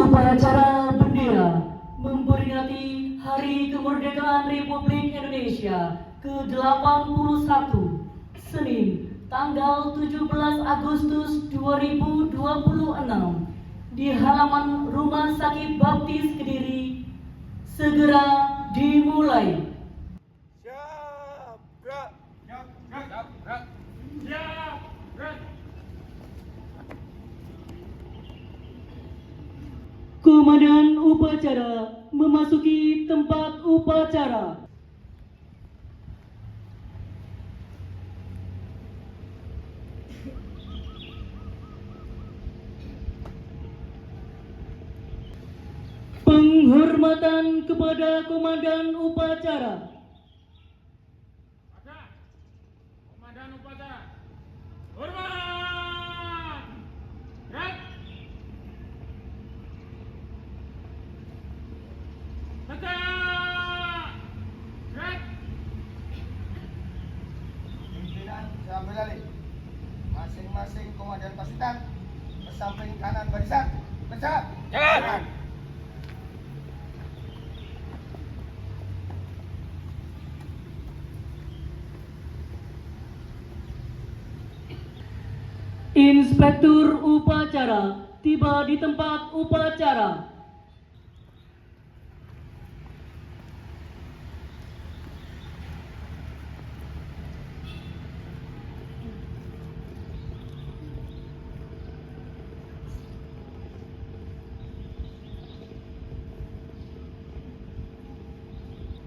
Upacara bendera memperingati Hari Kemerdekaan Republik Indonesia ke-81 Senin tanggal 17 Agustus 2026 di halaman Rumah Sakit Baptis Kediri segera dimulai. Siap, gerak. Siap, gerak. Siap, gerak. Komandan upacara memasuki tempat upacara. Penghormatan kepada komandan upacara. Komandan upacara. Hormat. Gerak. Tegak. Gerak. Pimpinan sambil alih. Masing-masing komandan pasukan ke samping kanan barisan. Bergerak. Jalan. Inspektur upacara tiba di tempat upacara.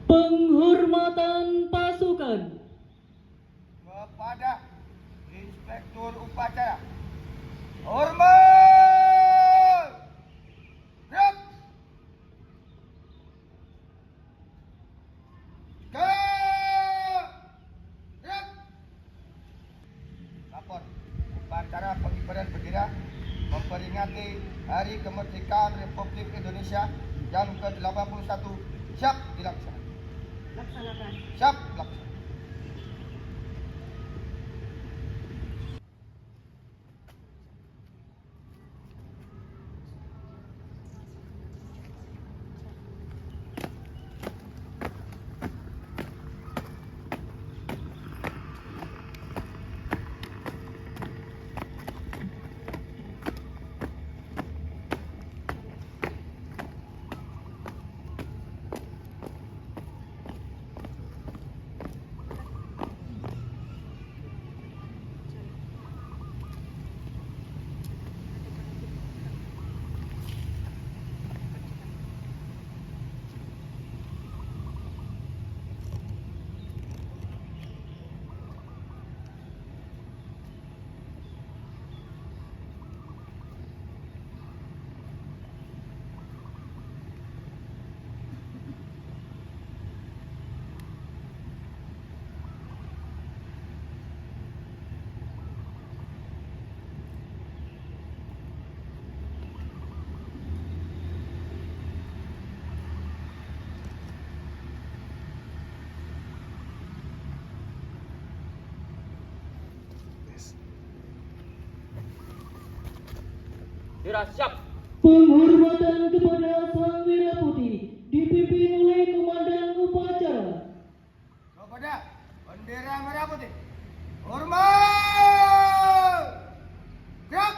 Penghormatan pasukan. Kepada Inspektur upacara. Hormat. Gerak. Gerak. Lapor. Upacara pengibaran bendera memperingati Hari Kemerdekaan Republik Indonesia yang ke-81 siap dilaksanakan. Laksanakan. Siap dilaksanakan. Dira siap. Penghormatan kepada Sang Merah Putih dipimpin oleh komandan upacara. Kepada bendera merah putih. Hormat. Gerak.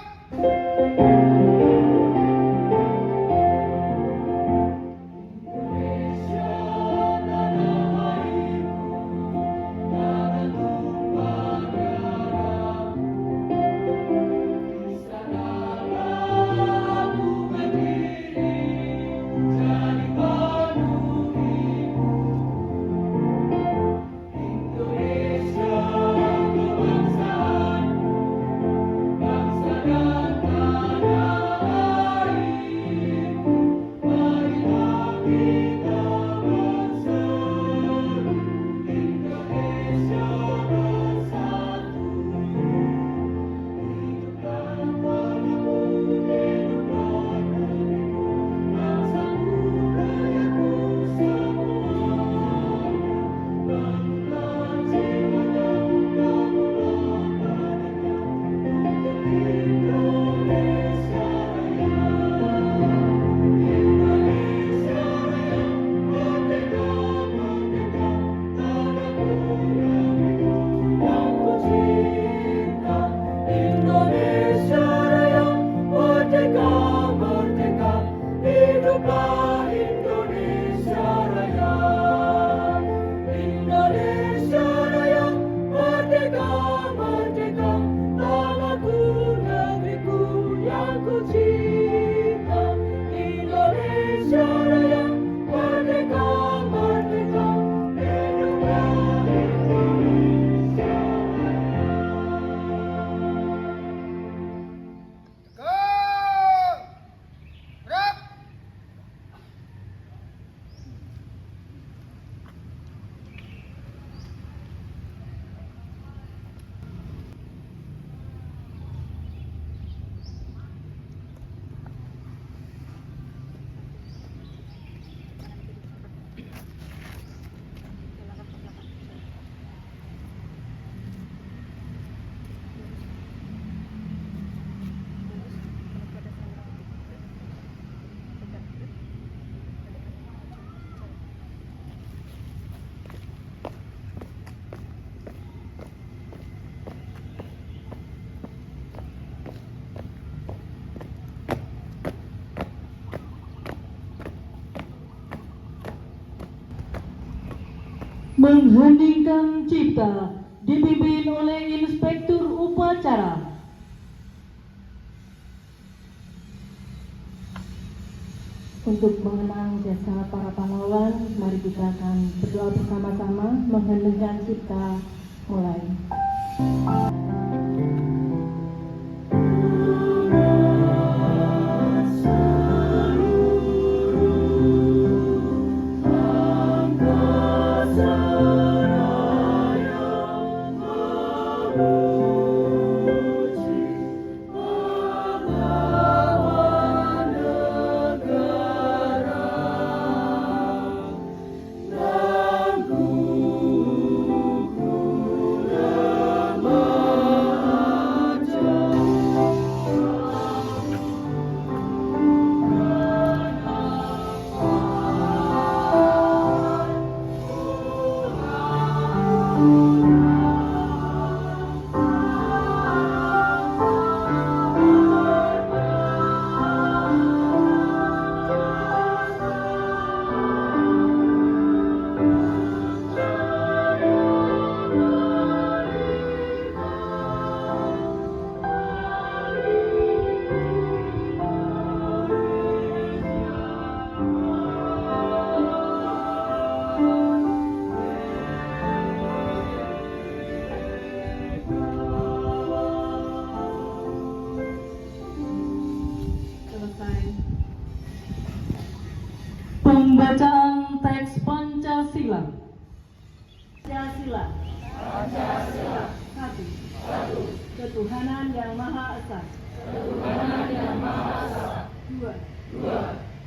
mengheningkan cipta dipimpin oleh Inspektur Upacara. Untuk mengenang jasa para pahlawan, mari kita akan berdoa bersama-sama mengheningkan cipta mulai. Pembacaan teks Pancasila. Pancasila. Satu. Ketuhanan yang Maha Esa. Dua.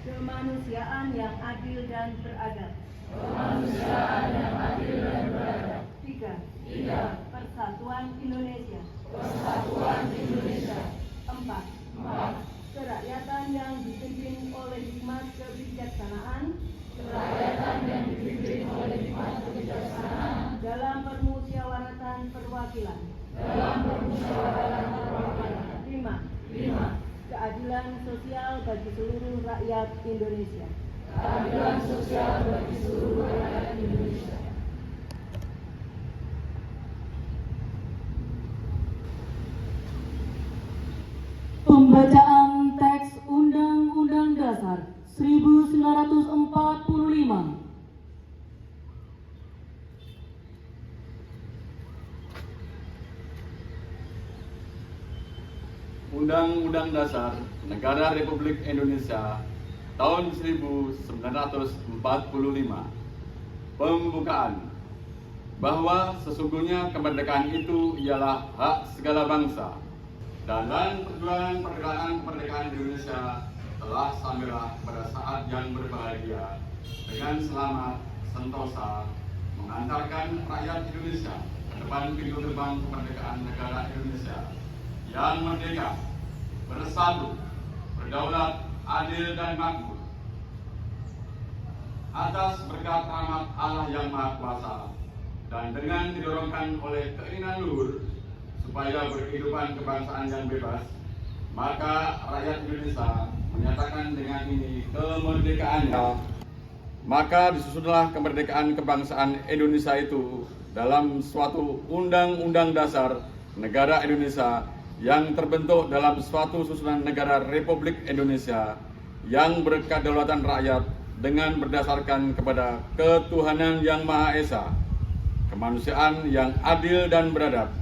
Kemanusiaan yang adil dan beradab. Tiga. Persatuan Indonesia. Empat. Kerakyatan yang dipimpin oleh hikmat kebijaksanaan. Dalam permusyawaratan perwakilan. 5. Keadilan sosial bagi seluruh rakyat Indonesia. Pembacaan teks Undang-Undang Dasar 1945. Undang-Undang Dasar Negara Republik Indonesia tahun 1945. Pembukaan. Bahwa sesungguhnya kemerdekaan itu ialah hak segala bangsa. Dan perjuangan kemerdekaan Indonesia telah sampailah pada saat yang berbahagia dengan selamat sentosa mengantarkan rakyat Indonesia ke depan pintu gerbang kemerdekaan negara Indonesia yang merdeka, bersatu, berdaulat, adil dan makmur. Atas berkat rahmat Allah yang Maha Kuasa dan dengan didorongkan oleh keinginan luhur supaya berkehidupan kebangsaan yang bebas, maka rakyat Indonesia menyatakan dengan ini kemerdekaannya. Maka disusunlah kemerdekaan kebangsaan Indonesia itu dalam suatu Undang-Undang Dasar Negara Indonesia yang terbentuk dalam suatu susunan negara Republik Indonesia yang berkedaulatan rakyat dengan berdasarkan kepada ketuhanan yang Maha Esa, kemanusiaan yang adil dan beradab,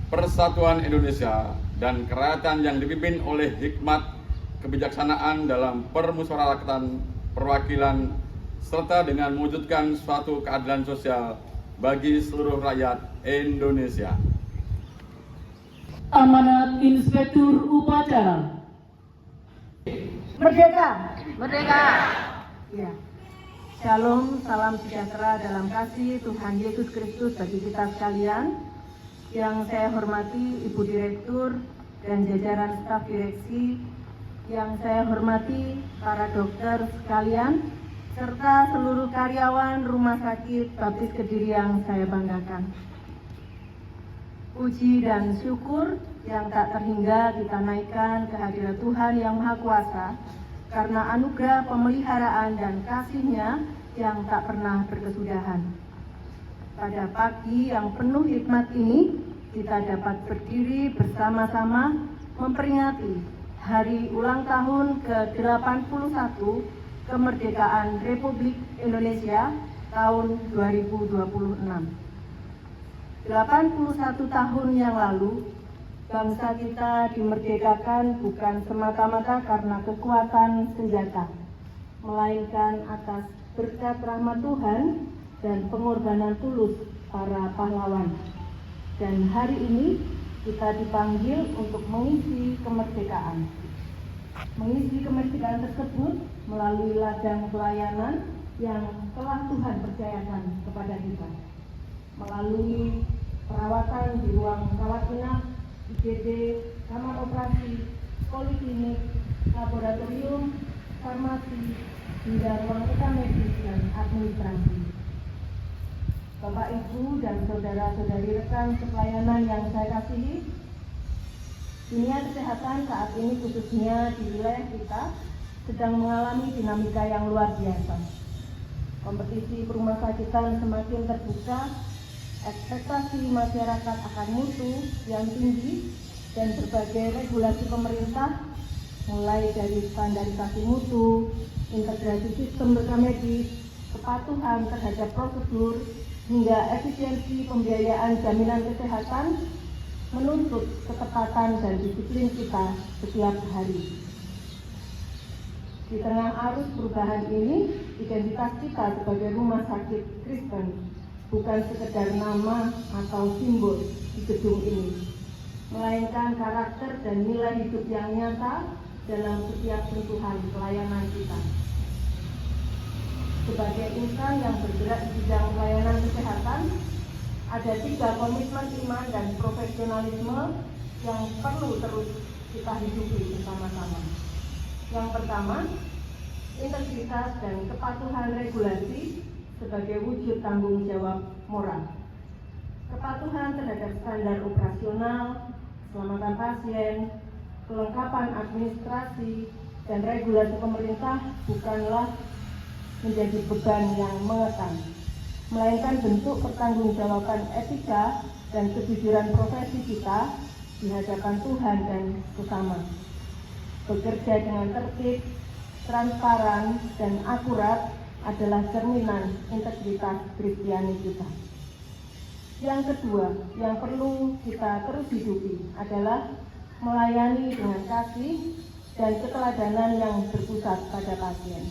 persatuan Indonesia, dan kerakyatan yang dipimpin oleh hikmat kebijaksanaan dalam permusyawaratan perwakilan serta dengan mewujudkan suatu keadilan sosial bagi seluruh rakyat Indonesia. Amanat Inspektur Upacara. Merdeka! Merdeka! Ya. Shalom, salam sejahtera dalam kasih Tuhan Yesus Kristus bagi kita sekalian. Yang saya hormati Ibu Direktur dan jajaran staf direksi, yang saya hormati para dokter sekalian, serta seluruh karyawan Rumah Sakit Baptis Kediri yang saya banggakan. Puji dan syukur yang tak terhingga kita naikkan kehadirat Tuhan yang Maha Kuasa karena anugerah pemeliharaan dan kasih-Nya yang tak pernah berkesudahan. pada pagi yang penuh hikmat ini, kita dapat berdiri bersama-sama memperingati hari ulang tahun ke-81 kemerdekaan Republik Indonesia tahun 2026. 81 tahun yang lalu, bangsa kita dimerdekakan bukan semata-mata karena kekuatan senjata, melainkan atas berkat rahmat Tuhan dan pengorbanan tulus para pahlawan. Dan hari ini kita dipanggil untuk mengisi kemerdekaan. Mengisi kemerdekaan tersebut melalui ladang pelayanan yang telah Tuhan percayakan kepada kita. Melalui perawatan di ruang rawat inap, IGD, kamar operasi, poliklinik, laboratorium, farmasi, hingga ruang medis dan administrasi. Bapak, Ibu, dan saudara-saudari rekan pelayanan yang saya kasihi, dunia kesehatan saat ini khususnya di wilayah kita sedang mengalami dinamika yang luar biasa. Kompetisi perumahsakitan semakin terbuka, ekspektasi masyarakat akan mutu yang tinggi, dan berbagai regulasi pemerintah mulai dari standarisasi mutu, integrasi sistem berkamedis, kepatuhan terhadap prosedur, hingga efisiensi pembiayaan jaminan kesehatan menuntut ketepatan dan disiplin kita setiap hari. Di tengah arus perubahan ini, identitas kita sebagai rumah sakit Kristen bukan sekedar nama atau simbol di gedung ini, melainkan karakter dan nilai hidup yang nyata dalam setiap sentuhan pelayanan kita. Sebagai insan yang bergerak di bidang pelayanan kesehatan, ada 3 komitmen iman dan profesionalisme yang perlu terus kita hidupi bersama-sama. Yang pertama, integritas dan kepatuhan regulasi sebagai wujud tanggung jawab moral. Kepatuhan terhadap standar operasional, keselamatan pasien, kelengkapan administrasi, dan regulasi pemerintah bukanlah menjadi beban yang mengekang, melainkan bentuk pertanggungjawaban etika dan kejujuran profesi kita di hadapan Tuhan dan sesama. Bekerja dengan tertib, transparan, dan akurat adalah cerminan integritas Kristiani kita. Yang kedua, yang perlu kita terus hidupi adalah melayani dengan kasih dan keteladanan yang berpusat pada pasien.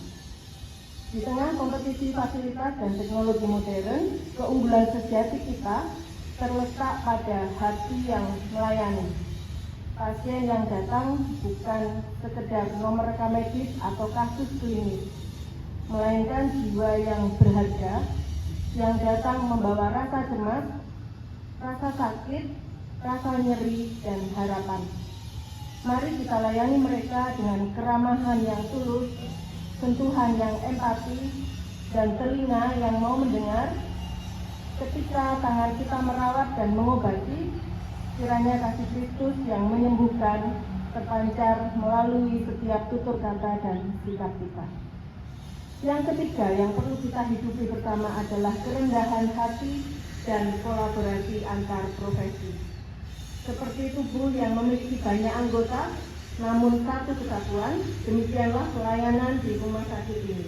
Di tengah kompetisi fasilitas dan teknologi modern, keunggulan sejati kita terletak pada hati yang melayani. Pasien yang datang bukan sekedar nomor rekam medis atau kasus klinis, melainkan jiwa yang berharga yang datang membawa rasa cemas, rasa sakit, rasa nyeri, dan harapan. Mari kita layani mereka dengan keramahan yang tulus, sentuhan yang empati, dan telinga yang mau mendengar. Ketika tangan kita merawat dan mengobati, kiranya kasih Kristus yang menyembuhkan terpancar melalui setiap tutur kata dan sikap kita. Yang ketiga yang perlu kita hidupi bersama adalah kerendahan hati dan kolaborasi antar profesi. Seperti tubuh yang memiliki banyak anggota, namun satu kesatuan, demikianlah pelayanan di rumah sakit ini.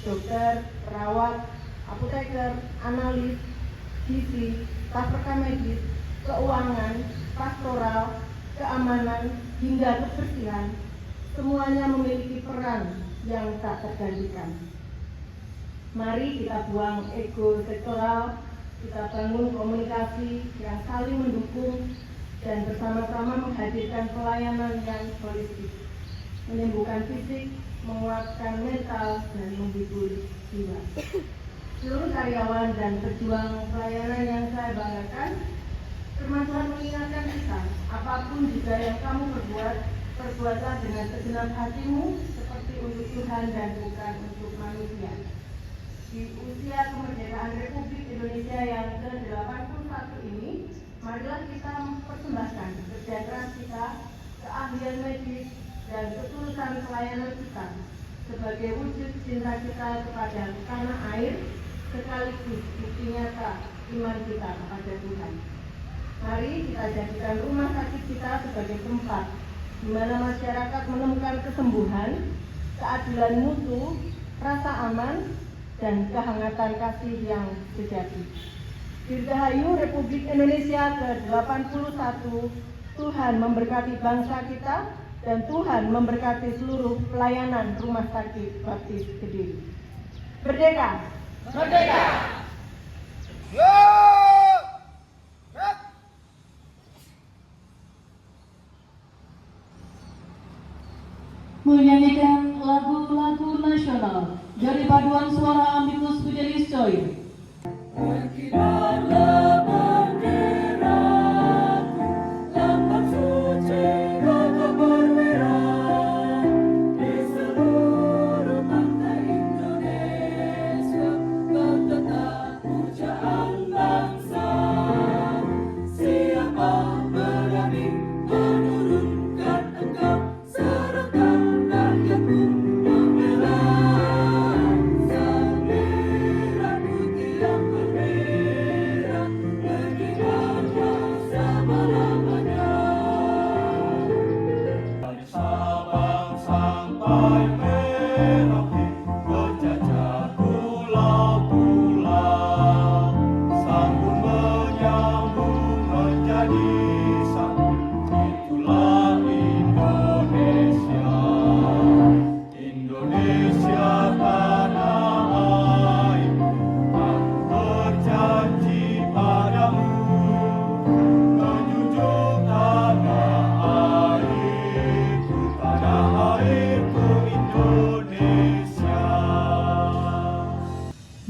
Dokter, perawat, apoteker, analis, gizi, staf rekam medis, keuangan, pastoral, keamanan, hingga kebersihan, semuanya memiliki peran yang tak tergantikan. Mari kita buang ego sektoral, kita bangun komunikasi yang saling mendukung, dan bersama-sama menghadirkan pelayanan yang holistik, menyembuhkan fisik, menguatkan mental, dan menghibur jiwa. Seluruh karyawan dan pejuang pelayanan yang saya banggakan, termasuk mengingatkan kita, apapun juga yang kamu perbuatlah dengan segenap hatimu, seperti untuk Tuhan dan bukan untuk manusia. Di usia kemerdekaan Republik Indonesia yang ke-81 ini, marilah kita mempersembahkan kerja keras kita, keahlian medis, dan ketulusan pelayanan kita sebagai wujud cinta kita kepada tanah air, sekaligus bukti nyata iman kita kepada Tuhan. Mari kita jadikan rumah sakit kita sebagai tempat di mana masyarakat menemukan kesembuhan, keadilan mutu, rasa aman, dan kehangatan kasih yang sejati. Dirgahayu Republik Indonesia ke-81, Tuhan memberkati bangsa kita dan Tuhan memberkati seluruh pelayanan Rumah Sakit Baptis Kediri. Merdeka! Merdeka! Yo! Gerak! Menyanyikan lagu-lagu nasional dari paduan suara Amicus Fidelis Choir.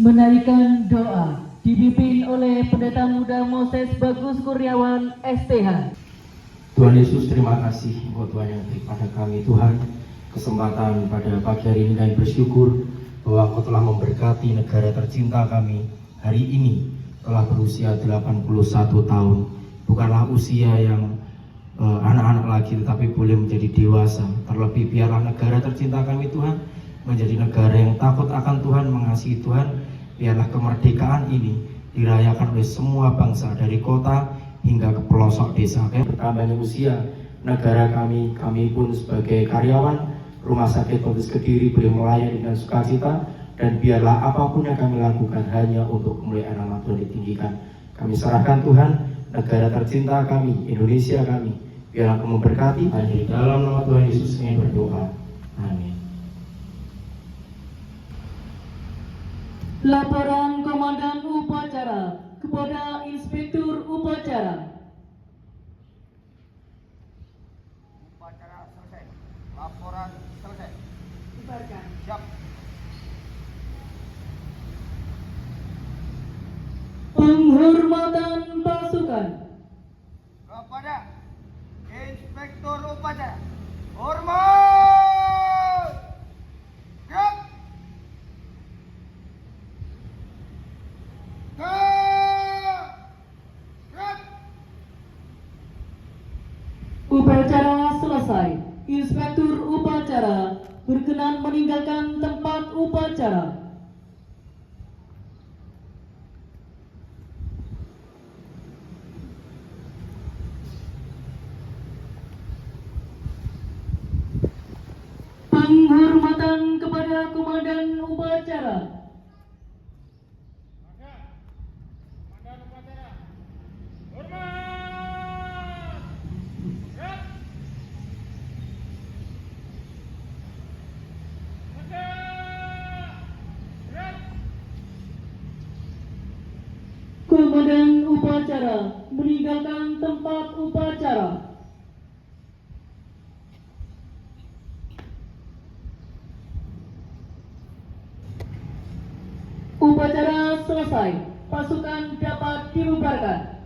Menarikan doa dipimpin oleh Pendeta Muda Moses Bagus Kurniawan STH. Tuhan Yesus, terima kasih buat Tuhan yang beri pada kami Tuhan kesempatan pada pagi hari ini, dan bersyukur bahwa Engkau telah memberkati negara tercinta kami hari ini telah berusia 81 tahun. Bukanlah usia yang anak-anak lagi, tetapi boleh menjadi dewasa. Terlebih biarlah negara tercinta kami Tuhan menjadi negara yang takut akan Tuhan, mengasihi Tuhan. Biarlah kemerdekaan ini dirayakan oleh semua bangsa dari kota hingga ke pelosok desa. Bertambahnya usia negara kami pun sebagai karyawan Rumah Sakit Baptis Kediri boleh melayani dengan sukacita, dan biarlah apapun yang kami lakukan hanya untuk kemuliaan nama Tuhan ditinggikan. Kami serahkan Tuhan negara tercinta kami, Indonesia kami, biarlah Engkau memberkati. Hanya di dalam nama Tuhan Yesus kami berdoa. Amin. Laporan Komandan Upacara kepada Inspektur Upacara. Upacara selesai. Laporan selesai. Bubarkan. Siap. Penghormatan pasukan. Kepada Inspektur Upacara. Hormat! Gerak! Gerak! Upacara selesai. Inspektur Upacara berkenan meninggalkan tempat upacara. Penghormatan kepada Komandan Upacara. Komandan upacara. Hormat! Gerak! Gerak! Komandan Upacara meninggalkan tempat upacara. Upacara selesai. Pasukan dapat dibubarkan.